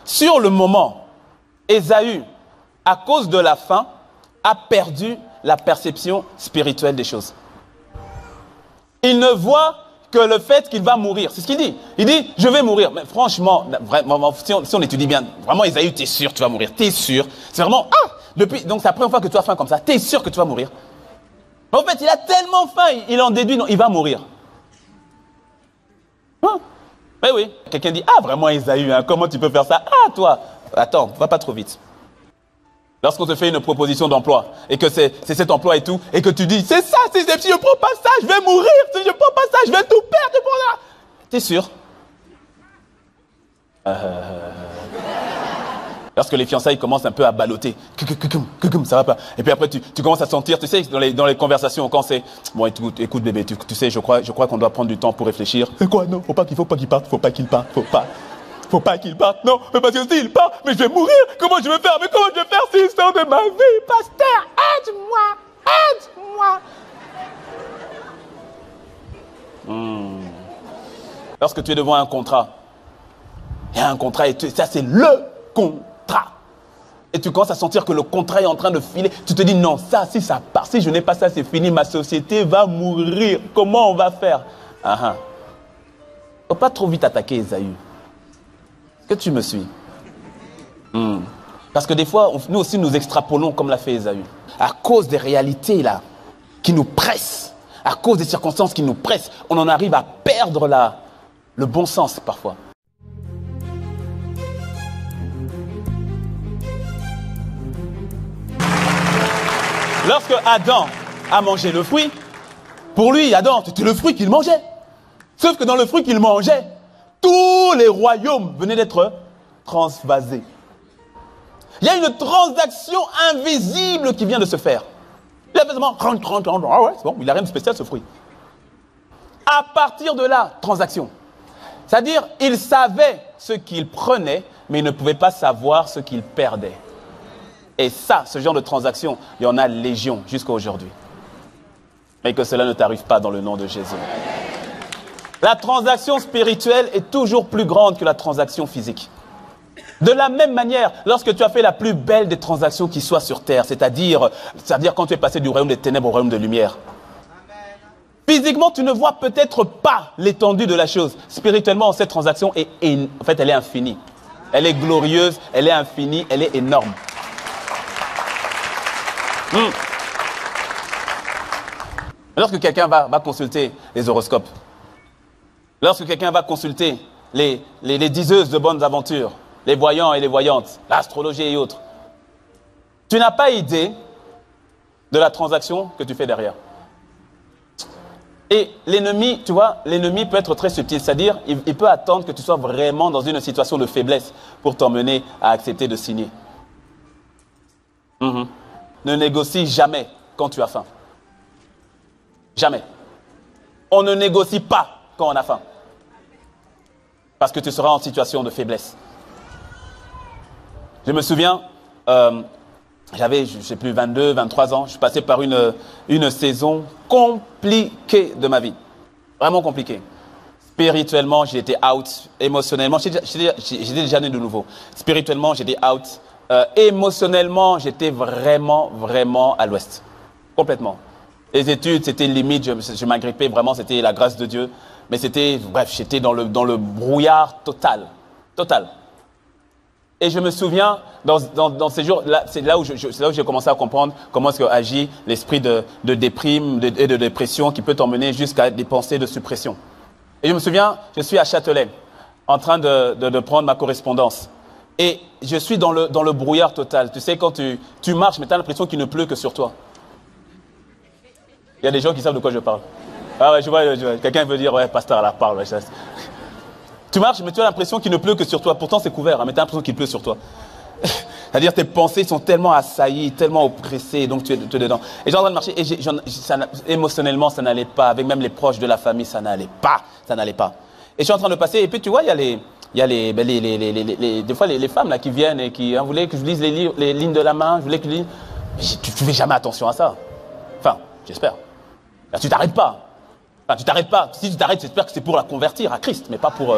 Sur le moment, Ésaü, à cause de la faim, a perdu la perception spirituelle des choses. Il ne voit que le fait qu'il va mourir. C'est ce qu'il dit. Il dit, je vais mourir. Mais franchement, vraiment, si on étudie bien, vraiment, Ésaü, tu es sûr que tu vas mourir. Tu es sûr. C'est vraiment, donc c'est la première fois que tu as faim comme ça. Tu es sûr que tu vas mourir. Mais en fait, il a tellement faim, il en déduit, non, il va mourir. Hein? Mais oui. Quelqu'un dit, vraiment, Ésaü, hein, comment tu peux faire ça? Toi, attends, va pas trop vite. Lorsqu'on te fait une proposition d'emploi, et que c'est cet emploi et tout, et que tu dis, c'est ça, si je ne prends pas ça, je vais mourir, si je ne prends pas ça, je vais tout perdre. T'es sûr? Lorsque les fiançailles commencent un peu à balloter, ça va pas. Et puis après, tu commences à sentir, tu sais, dans les conversations, quand c'est, bon, écoute bébé, tu sais, je crois qu'on doit prendre du temps pour réfléchir. C'est quoi, non, faut pas qu'il parte, faut pas qu'il parte. Faut pas qu'il parte, non, mais parce que s'il part, mais je vais mourir. Comment je vais faire? Mais comment je vais faire si c'est de ma vie? Pasteur, aide-moi. Lorsque tu es devant un contrat, il y a un contrat et ça c'est le contrat. Et tu commences à sentir que le contrat est en train de filer. Tu te dis non, ça, si ça part, si je n'ai pas ça, c'est fini, ma société va mourir. Comment on va faire? Faut pas trop vite attaquer Ésaü. Est-ce que tu me suis? Parce que des fois, nous aussi, nous extrapolons comme l'a fait Ésaü. À cause des réalités là, qui nous pressent, à cause des circonstances qui nous pressent, on en arrive à perdre le bon sens parfois. Lorsque Adam a mangé le fruit, pour lui, Adam, c'était le fruit qu'il mangeait. Sauf que dans le fruit qu'il mangeait, tous les royaumes venaient d'être transvasés. Il y a une transaction invisible qui vient de se faire. Il a fait seulement, c'est bon, il n'a rien de spécial ce fruit. À partir de là, transaction. C'est-à-dire, il savait ce qu'il prenait, mais il ne pouvait pas savoir ce qu'il perdait. Et ça, ce genre de transaction, il y en a légion jusqu'à aujourd'hui. Mais que cela ne t'arrive pas dans le nom de Jésus. La transaction spirituelle est toujours plus grande que la transaction physique. De la même manière, lorsque tu as fait la plus belle des transactions qui soit sur terre, c'est-à-dire quand tu es passé du royaume des ténèbres au royaume de lumière. Physiquement, tu ne vois peut-être pas l'étendue de la chose. Spirituellement, cette transaction en fait, elle est infinie. Elle est glorieuse, elle est infinie, elle est énorme. Lorsque quelqu'un va consulter les horoscopes, lorsque quelqu'un va consulter les diseuses de bonnes aventures, les voyants et les voyantes, l'astrologie et autres, tu n'as pas idée de la transaction que tu fais derrière. Et l'ennemi, tu vois, l'ennemi peut être très subtil, c'est-à-dire il peut attendre que tu sois vraiment dans une situation de faiblesse pour t'emmener à accepter de signer. Ne négocie jamais quand tu as faim. Jamais. On ne négocie pas quand on a faim. Parce que tu seras en situation de faiblesse. Je me souviens, j'avais, je ne sais plus, 22, 23 ans. Je suis passé par une saison compliquée de ma vie. Vraiment compliquée. Spirituellement, j'étais out. Émotionnellement, j'étais déjà né de nouveau. Spirituellement, j'étais out. Émotionnellement, j'étais vraiment, vraiment à l'ouest. Complètement. Les études, c'était limite, je m'agrippais vraiment, c'était la grâce de Dieu. Mais c'était, bref, j'étais dans le brouillard total. Total. Et je me souviens, dans ces jours, c'est là où j'ai commencé à comprendre comment est-ce qu'agit l'esprit de déprime et de dépression qui peut t'emmener jusqu'à des pensées de suppression. Et je me souviens, je suis à Châtelet, en train de prendre ma correspondance. Et je suis dans le brouillard total. Tu sais, quand tu marches, mais tu as l'impression qu'il ne pleut que sur toi. Il y a des gens qui savent de quoi je parle. Ah ouais, je vois, quelqu'un veut dire, ouais, pasteur, là, parle. Ouais, tu marches, mais tu as l'impression qu'il ne pleut que sur toi. Pourtant, c'est couvert, hein, mais tu as l'impression qu'il pleut sur toi. C'est-à-dire, tes pensées sont tellement assaillies, tellement oppressées, donc tu es dedans. Et j'ai en train de marcher, et émotionnellement, ça n'allait pas. Avec même les proches de la famille, ça n'allait pas. Ça n'allait pas. Et je suis en train de passer, et puis tu vois, il y a des fois les femmes là qui viennent et qui voulaient que je lise les lignes de la main, je voulais que je lise. Tu fais jamais attention à ça. Enfin, j'espère. Là, tu t'arrêtes pas. Enfin, tu t'arrêtes pas. Si tu t'arrêtes, j'espère que c'est pour la convertir à Christ, mais pas pour...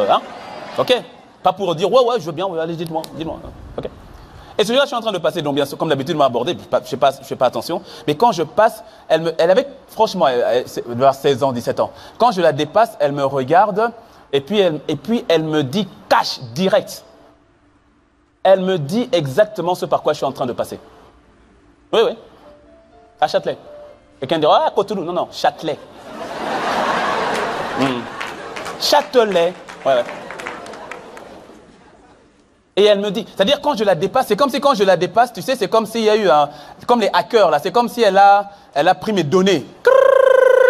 Ok. Pas pour dire, ouais, je veux bien, ouais, allez, dites-moi. Ok. Et celui-là, je suis en train de passer, donc bien sûr, comme d'habitude, m'a abordé, je fais pas attention. Mais quand je passe, elle avait, franchement, vers 16 ans, 17 ans. Quand je la dépasse, elle me regarde, et puis elle me dit cash, direct. Elle me dit exactement ce par quoi je suis en train de passer. Oui. À Châtelet. Quelqu'un dit, ah, Cotonou. Non, Châtelet. Châtelet. Ouais. Et elle me dit, c'est-à-dire quand je la dépasse, c'est comme si quand je la dépasse, tu sais, c'est comme s'il y a eu comme les hackers là, c'est comme si elle a pris mes données,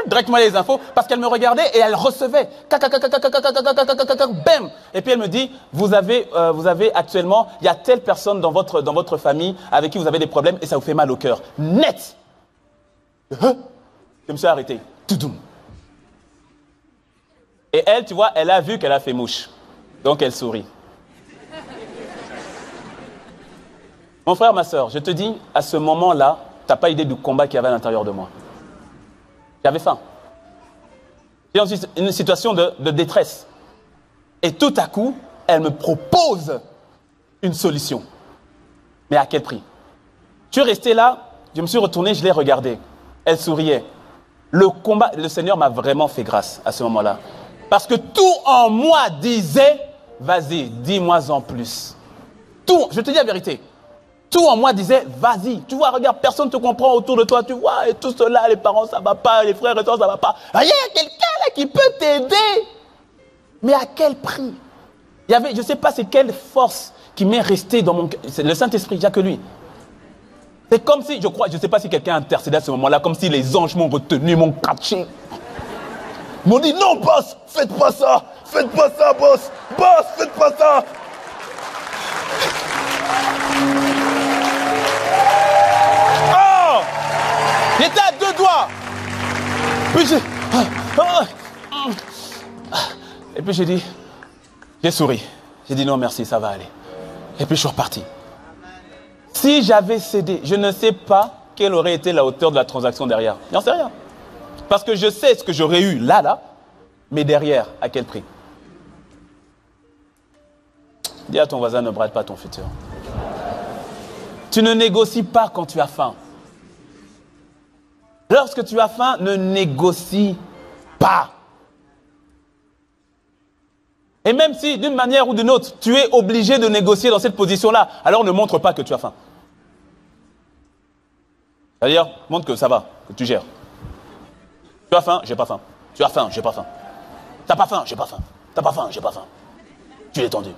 directement les infos, parce qu'elle me regardait et elle recevait, bam. Et puis elle me dit, vous avez actuellement, il y a telle personne dans votre famille avec qui vous avez des problèmes et ça vous fait mal au cœur, net. Je me suis arrêté, toudoum. Et elle, tu vois, elle a vu qu'elle a fait mouche, donc elle sourit. Mon frère, ma soeur, je te dis, à ce moment-là, tu n'as pas idée du combat qu'il y avait à l'intérieur de moi. J'avais faim. J'étais dans une situation de détresse. Et tout à coup, elle me propose une solution. Mais à quel prix? Je suis resté là, je me suis retourné, je l'ai regardée. Elle souriait. Le Seigneur m'a vraiment fait grâce à ce moment-là. Parce que tout en moi disait, vas-y, dis-moi en plus. Tout, je te dis la vérité. Tout en moi disait, vas-y, tu vois, regarde, personne ne te comprend autour de toi, tu vois, et tout cela, les parents, ça ne va pas, les frères et sœurs, ça ne va pas. Il y a quelqu'un là qui peut t'aider. Mais à quel prix? Il y avait, je ne sais pas c'est quelle force qui m'est restée dans mon cœur. C'est le Saint-Esprit, il n'y a que lui. C'est comme si, je ne sais pas si quelqu'un a intercédé à ce moment-là, comme si les anges m'ont retenu, m'ont catché. Ils m'ont dit, non, boss, faites pas ça, boss, faites pas ça. J'étais à 2 doigts. Puis et puis j'ai souri. J'ai dit non merci, ça va aller. Et puis je suis reparti. Si j'avais cédé, je ne sais pas quelle aurait été la hauteur de la transaction derrière. J'en sais rien. Parce que je sais ce que j'aurais eu là, mais derrière, à quel prix? Dis à ton voisin, ne brade pas ton futur. Tu ne négocies pas quand tu as faim. Lorsque tu as faim, ne négocie pas. Et même si, d'une manière ou d'une autre, tu es obligé de négocier dans cette position-là, alors ne montre pas que tu as faim. C'est-à-dire, montre que ça va, que tu gères. Tu as faim, j'ai pas faim. Tu as faim, j'ai pas faim. T'as pas faim, j'ai pas faim. T'as pas faim, j'ai pas faim. Tu es tendu.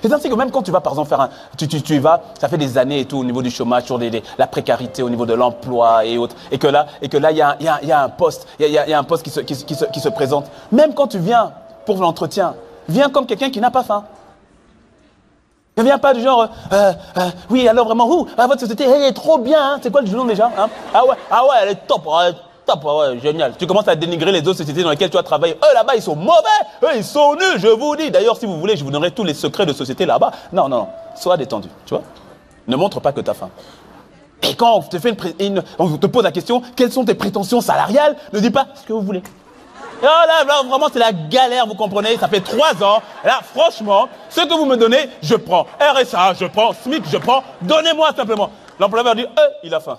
C'est ainsi que même quand tu vas par exemple faire tu vas, ça fait des années et tout au niveau du chômage, sur la précarité, au niveau de l'emploi et autres, et que là il y a un poste, il y a un poste qui se présente. Même quand tu viens pour l'entretien, viens comme quelqu'un qui n'a pas faim. Ne viens pas du genre, oui alors vraiment, votre société elle est trop bien, hein. C'est quoi le nom déjà, hein? Ah ouais, elle est top, ouais, génial. Tu commences à dénigrer les autres sociétés dans lesquelles tu as travaillé. Eux là-bas, ils sont mauvais. Eux, ils sont nuls, je vous dis. D'ailleurs, si vous voulez, je vous donnerai tous les secrets de société là-bas. Non. Sois détendu, tu vois. Ne montre pas que tu as faim. Et quand on te fait on te pose la question, quelles sont tes prétentions salariales? Ne dis pas ce que vous voulez. Là, vraiment, c'est la galère, vous comprenez? Ça fait 3 ans. Là, franchement, ce que vous me donnez, je prends. RSA, je prends. SMIC, je prends. Donnez-moi simplement. L'employeur dit, il a faim.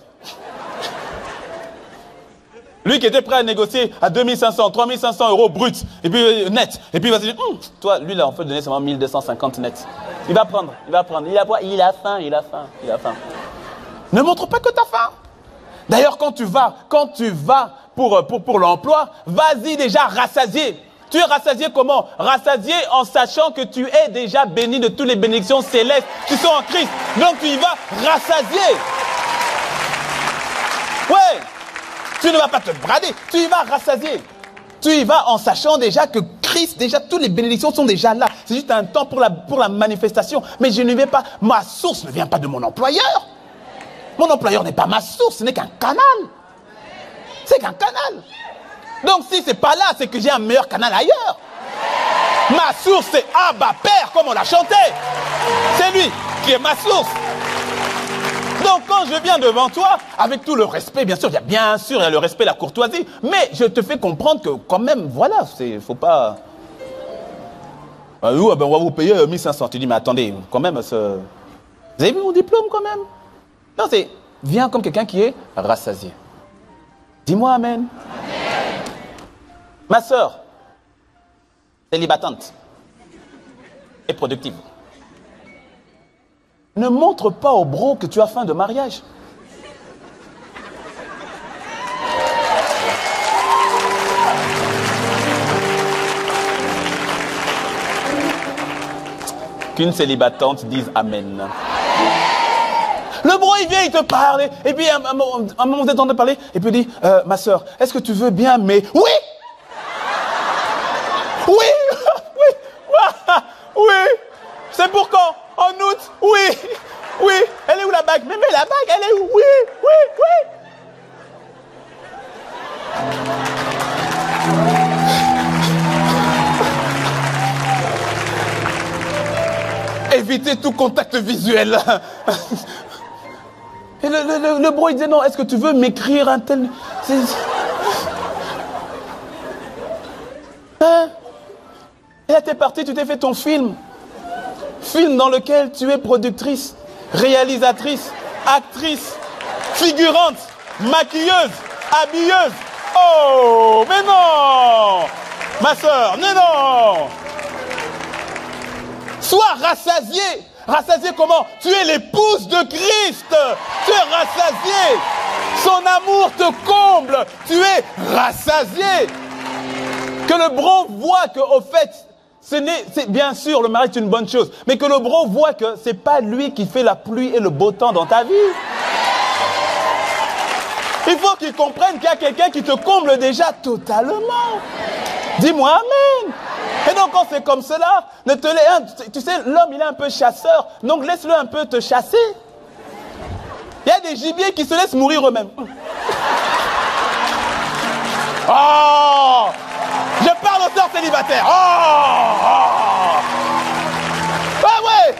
Lui qui était prêt à négocier à 2500, 3500 euros bruts, et puis net. Et puis il va se dire, toi, lui là, on peut donner seulement 1250 net. Il va prendre. Il a faim. Ne montre pas que tu as faim. D'ailleurs, quand tu vas pour l'emploi, vas-y déjà rassasié. Tu es rassasié comment? Rassasié en sachant que tu es déjà béni de toutes les bénédictions célestes qui sont en Christ. Donc tu y vas rassasié. Ouais. Tu ne vas pas te brader, tu y vas rassasié. Tu y vas en sachant déjà que Christ, déjà, toutes les bénédictions sont déjà là. C'est juste un temps pour la manifestation. Mais je ne vais pas, ma source ne vient pas de mon employeur. Mon employeur n'est pas ma source, ce n'est qu'un canal. C'est qu'un canal. Donc si c'est pas là, c'est que j'ai un meilleur canal ailleurs. Ma source, c'est Abba Père, comme on l'a chanté. C'est lui qui est ma source. Donc quand je viens devant toi, avec tout le respect, bien sûr, il y a le respect, la courtoisie, mais je te fais comprendre que quand même, voilà, faut pas... Ah, oui, ben, on va vous payer 1500. Tu dis, mais attendez, quand même, vous avez vu mon diplôme quand même? Non, c'est, viens comme quelqu'un qui est rassasié. Dis-moi amen. Amen. Ma sœur, célibatante et productive. Ne montre pas au bro que tu as faim de mariage. Qu'une célibatante dise amen. Le bro, il vient, il te parle, et puis à un moment, vous êtes en train de parler, et puis il dit, ma soeur, est-ce que tu veux bien, mais... Oui! Oui! Oui! Oui! C'est pour quand? En août? Oui! Oui! Elle est où la bague? Mais la bague, elle est où? Oui! Oui! Oui! Évitez tout contact visuel. Et le bro, il disait, non, est-ce que tu veux m'écrire un tel... Hein? Et là, t'es parti, tu t'es fait ton film. Film dans lequel tu es productrice, réalisatrice, actrice, figurante, maquilleuse, habilleuse. Oh, mais non! Ma soeur, non! Sois rassasié. Rassasié comment? Tu es l'épouse de Christ. Tu es rassasié. Son amour te comble. Tu es rassasié. Que le bro voit que, au fait, c'est bien sûr, le mariage est une bonne chose, mais que le bro voit que c'est pas lui qui fait la pluie et le beau temps dans ta vie. Il faut qu'il comprenne qu'il y a quelqu'un qui te comble déjà totalement. Dis-moi amen. Et donc quand c'est comme cela, tu sais, l'homme il est un peu chasseur, donc laisse-le un peu te chasser. Il y a des gibiers qui se laissent mourir eux-mêmes. Oh! Je parle aux sœurs célibataires. Oh! Ah ouais!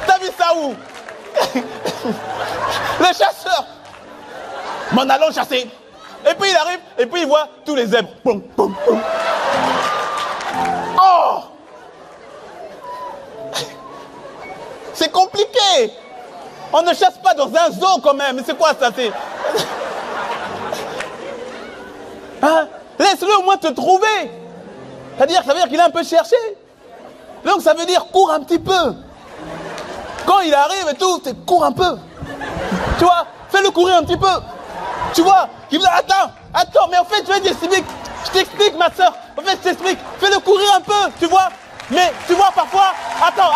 T'as vu ça où? Le chasseur m'en allons chasser. Et puis il arrive, et puis il voit tous les zèbres. Poum, poum, poum. Oh! C'est compliqué. On ne chasse pas dans un zoo quand même. C'est quoi ça? Hein? Laisse-le au moins te trouver. Ça veut dire qu'il a un peu cherché. Donc ça veut dire cours un petit peu. Quand il arrive et tout, cours un peu. Tu vois, fais-le courir un petit peu. Tu vois, il me dit, attends, mais en fait, je t'explique, ma soeur. En fait, je t'explique. Fais-le courir un peu, tu vois. Mais, tu vois, parfois, attends.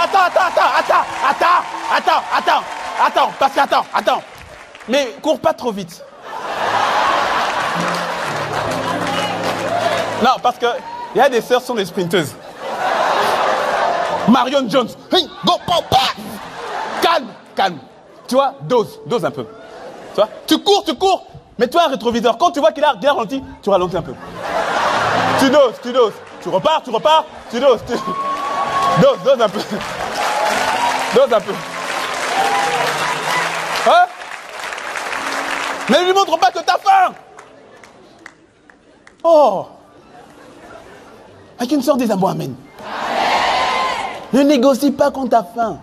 Mais cours pas trop vite. Non, parce que il y a des sœurs qui sont des sprinteuses. Marion Jones. Hey, go, calme. Tu vois, dose un peu. Tu vois, tu cours. Mets-toi un rétroviseur. Quand tu vois qu'il a ralenti, tu ralentis un peu. Tu doses. Tu repars. Tu doses. Dose un peu. Hein? Mais ne lui montre pas que t'as faim. Oh. Avec une sœur des amours, amen. Ne négocie pas quand t'as faim.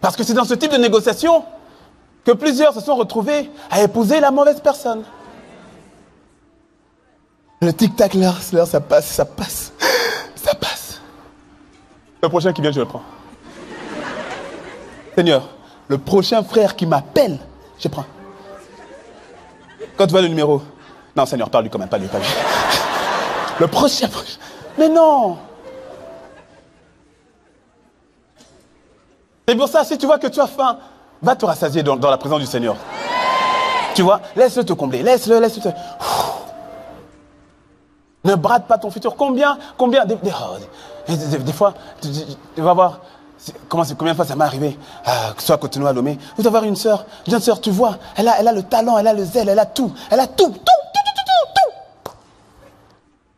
Parce que c'est dans ce type de négociation que plusieurs se sont retrouvés à épouser la mauvaise personne. Le tic-tac, l'heure, ça passe. Le prochain qui vient, je le prends. Seigneur, le prochain frère qui m'appelle, je prends. Quand tu vois le numéro, non Seigneur, parle-lui quand même, pas lui. Le prochain. Mais non. C'est pour ça, si tu vois que tu as faim, va te rassasier dans la présence du Seigneur. Tu vois, laisse-le te combler, laisse-le te... Ne brade pas ton futur. Combien des fois, tu vas voir, combien de fois ça m'est arrivé, soit à Cotonou, à Lomé, vous avoir une sœur, tu vois, elle a le talent, elle a le zèle, elle a tout.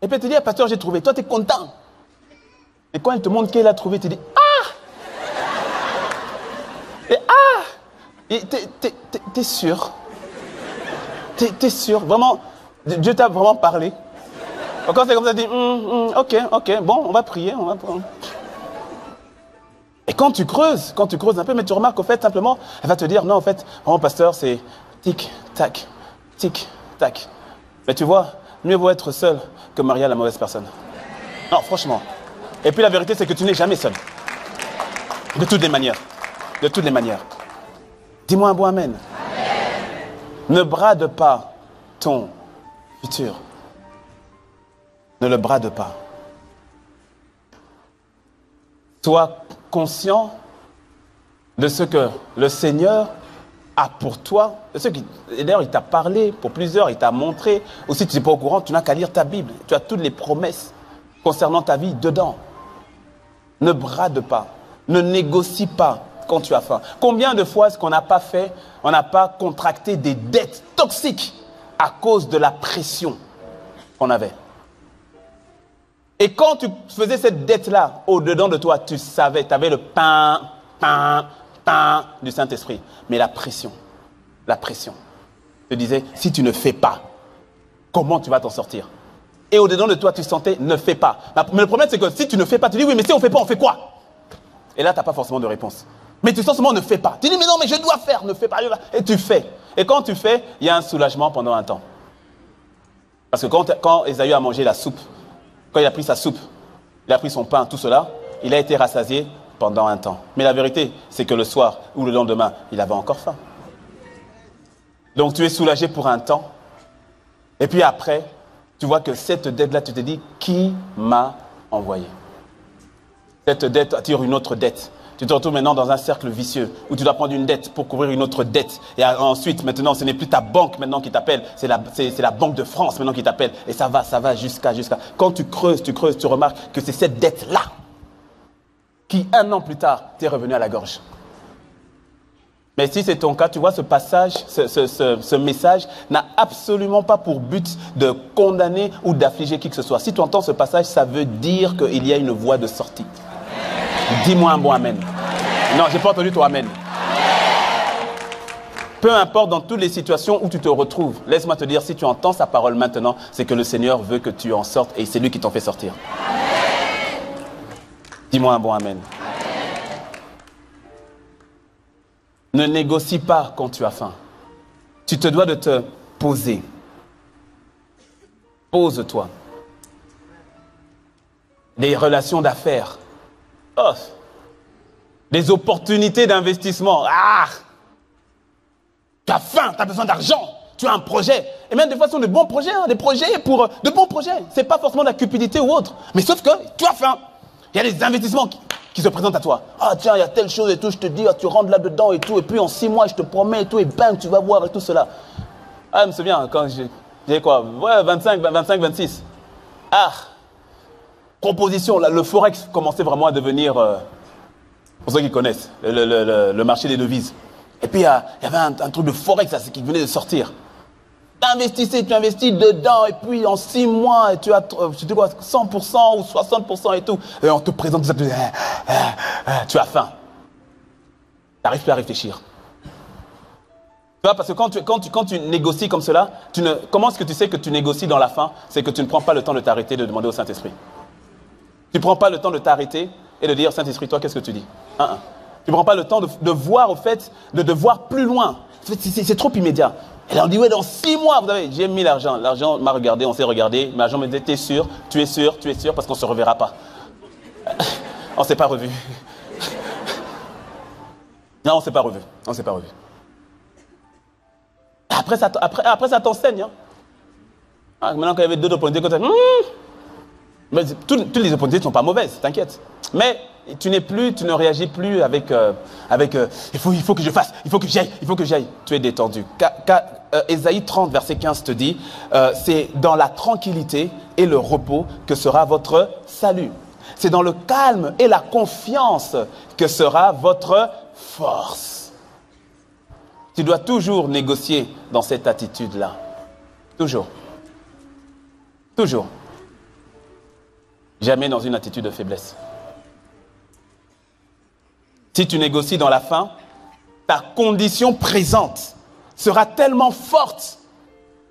Et puis elle te dit, pasteur, j'ai trouvé. Toi, tu es content. Et quand elle te montre qu'elle a trouvé, tu dis, Et t'es sûr? T'es sûr? Vraiment, Dieu t'a vraiment parlé? Quand c'est comme ça, tu dis, ok, bon, on va prier, on va prendre. Et quand tu creuses un peu, mais tu remarques qu'au fait, simplement, elle va te dire, non, en fait, oh, pasteur, c'est tic-tac, tic-tac. Mais tu vois, mieux vaut être seul que marié à la mauvaise personne. Non, franchement. Et puis la vérité, c'est que tu n'es jamais seul. De toutes les manières. De toutes les manières. Dis-moi un bon amen. Ne brade pas ton futur. Ne le brade pas. Sois conscient de ce que le Seigneur a pour toi. Et d'ailleurs, il t'a parlé pour plusieurs, il t'a montré. Ou si tu n'es pas au courant, tu n'as qu'à lire ta Bible. Tu as toutes les promesses concernant ta vie dedans. Ne brade pas. Ne négocie pas quand tu as faim. Combien de fois est-ce qu'on n'a pas fait, on n'a pas contracté des dettes toxiques à cause de la pression qu'on avait? Et quand tu faisais cette dette-là, au-dedans de toi, tu savais, tu avais le pain du Saint-Esprit. Mais la pression, te disait, si tu ne fais pas, comment tu vas t'en sortir? Et au-dedans de toi, tu sentais, ne fais pas. Mais le problème, c'est que si tu ne fais pas, tu dis, oui, mais si on ne fait pas, on fait quoi? Et là, tu n'as pas forcément de réponse. Mais tu sens seulement, ne fais pas. Tu dis, mais non, mais je dois faire, ne fais pas. Et tu fais. Et quand tu fais, il y a un soulagement pendant un temps. Parce que quand Ésaü a mangé la soupe, quand il a pris sa soupe, il a pris son pain, tout cela, il a été rassasié pendant un temps. Mais la vérité, c'est que le soir ou le lendemain, il avait encore faim. Donc tu es soulagé pour un temps. Et puis après, tu vois que cette dette-là, tu te dis, qui m'a envoyé? Cette dette attire une autre dette. Tu te retrouves maintenant dans un cercle vicieux où tu dois prendre une dette pour couvrir une autre dette. Et ensuite, maintenant, ce n'est plus ta banque maintenant qui t'appelle, c'est la Banque de France maintenant qui t'appelle. Et ça va jusqu'à. Quand tu creuses, tu remarques que c'est cette dette-là qui, un an plus tard, t'est revenue à la gorge. Mais si c'est ton cas, tu vois, ce passage, ce message n'a absolument pas pour but de condamner ou d'affliger qui que ce soit. Si tu entends ce passage, ça veut dire qu'il y a une voie de sortie. Dis-moi un bon amen. Non, je n'ai pas entendu ton amen. Peu importe dans toutes les situations où tu te retrouves, laisse-moi te dire, si tu entends sa parole maintenant, c'est que le Seigneur veut que tu en sortes et c'est lui qui t'en fait sortir. Dis-moi un bon amen. Ne négocie pas quand tu as faim. Tu te dois de te poser. Pose-toi. Des relations d'affaires. Oh. Des opportunités d'investissement. Ah! Tu as faim, tu as besoin d'argent. Tu as un projet. Et même des fois, ce sont de bons projets. Des projets pour de bons projets. Ce n'est pas forcément de la cupidité ou autre. Mais sauf que tu as faim. Il y a des investissements qui se présentent à toi. Ah tiens, il y a telle chose et tout, je te dis, tu rentres là-dedans et tout, et puis en 6 mois, je te promets et tout, et bang, tu vas voir et tout cela. Ah, je me souviens, quand j'ai quoi, ouais, 25, 26. Ah, proposition, là, le Forex commençait vraiment à devenir, pour ceux qui connaissent, le marché des devises. Et puis, il y avait un truc de Forex là, qui venait de sortir. Tu investis dedans et puis en 6 mois, tu as 100% ou 60% et tout. Et on te présente ça, tu as faim. Tu n'arrives plus à réfléchir. Tu vois, parce que quand tu négocies comme cela, comment est-ce que tu sais que tu négocies dans la faim? C'est que tu ne prends pas le temps de t'arrêter de demander au Saint-Esprit. Tu ne prends pas le temps de t'arrêter et de dire, Saint-Esprit, toi, qu'est-ce que tu dis? Tu ne prends pas le temps de voir, au fait, de voir plus loin. C'est trop immédiat. Et là, on dit, ouais, dans 6 mois, vous savez, j'ai mis l'argent. L'argent m'a regardé, on s'est regardé. Mais l'argent me dit, t'es sûr, tu es sûr, parce qu'on ne se reverra pas. On ne s'est pas revu. Non, on ne s'est pas revu. On ne s'est pas revu. Après, ça t'enseigne. Hein. Maintenant, quand il y avait 2 opportunités, mais toutes les opportunités ne sont pas mauvaises, t'inquiète. Mais tu ne réagis plus avec il faut que je fasse, il faut que j'aille. Tu es détendu. Ésaïe 30, verset 15 te dit, c'est dans la tranquillité et le repos que sera votre salut. C'est dans le calme et la confiance que sera votre force. Tu dois toujours négocier dans cette attitude-là. Toujours. Toujours. Jamais dans une attitude de faiblesse. Si tu négocies dans la faim, ta condition présente sera tellement forte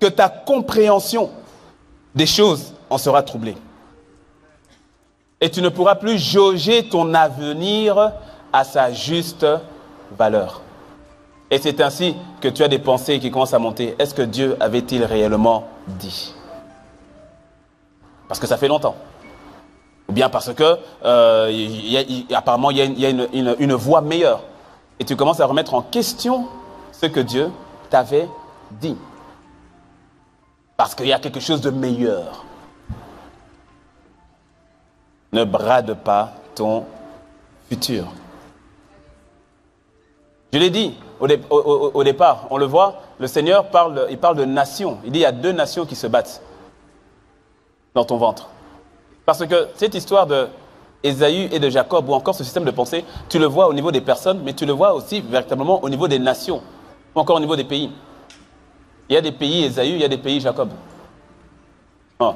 que ta compréhension des choses on sera troublé. Et tu ne pourras plus jauger ton avenir à sa juste valeur. Et c'est ainsi que tu as des pensées qui commencent à monter. Est-ce que Dieu avait-il réellement dit? Parce que ça fait longtemps. Ou bien parce que apparemment il y a une voie meilleure. Et tu commences à remettre en question ce que Dieu t'avait dit. Parce qu'il y a quelque chose de meilleur. Ne brade pas ton futur. Je l'ai dit au départ, on le voit, le Seigneur parle de nations. Il dit il y a 2 nations qui se battent dans ton ventre. Parce que cette histoire de Ésaü et de Jacob, ou encore ce système de pensée, tu le vois au niveau des personnes, mais tu le vois aussi véritablement au niveau des nations, ou encore au niveau des pays. Il y a des pays Ésaü, il y a des pays Jacob. Oh.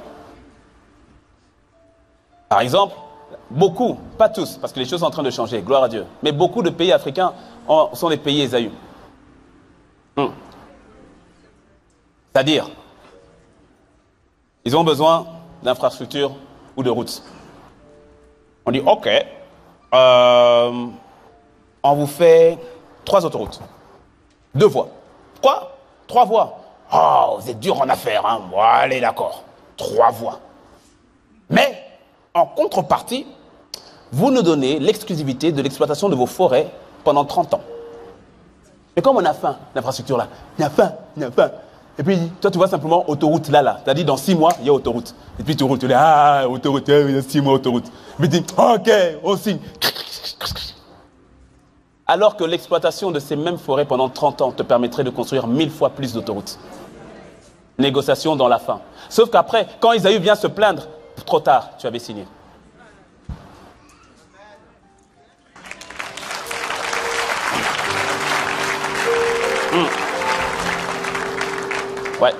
Par exemple, beaucoup, pas tous, parce que les choses sont en train de changer, gloire à Dieu, mais beaucoup de pays africains sont des pays Ésaü. C'est-à-dire, ils ont besoin d'infrastructures ou de routes. On dit, ok, on vous fait 3 autoroutes, 2 voies. Quoi? 3 voies. Oh, vous êtes dur en affaires, hein? Bon, allez, d'accord. 3 voies. Mais, en contrepartie, vous nous donnez l'exclusivité de l'exploitation de vos forêts pendant 30 ans. Mais comme on a faim, l'infrastructure là, il y a faim. Et puis, toi, tu vois simplement autoroute là. Tu as dit, dans 6 mois, il y a autoroute. Et puis, tu roules, tu dis, ah, autoroute, il y a 6 mois, autoroute. Mais tu dis, ok, on signe. Alors que l'exploitation de ces mêmes forêts pendant 30 ans te permettrait de construire 1000 fois plus d'autoroutes. Négociation dans la faim. Sauf qu'après, quand Isaïe vient se plaindre, trop tard, tu avais signé. Ouais.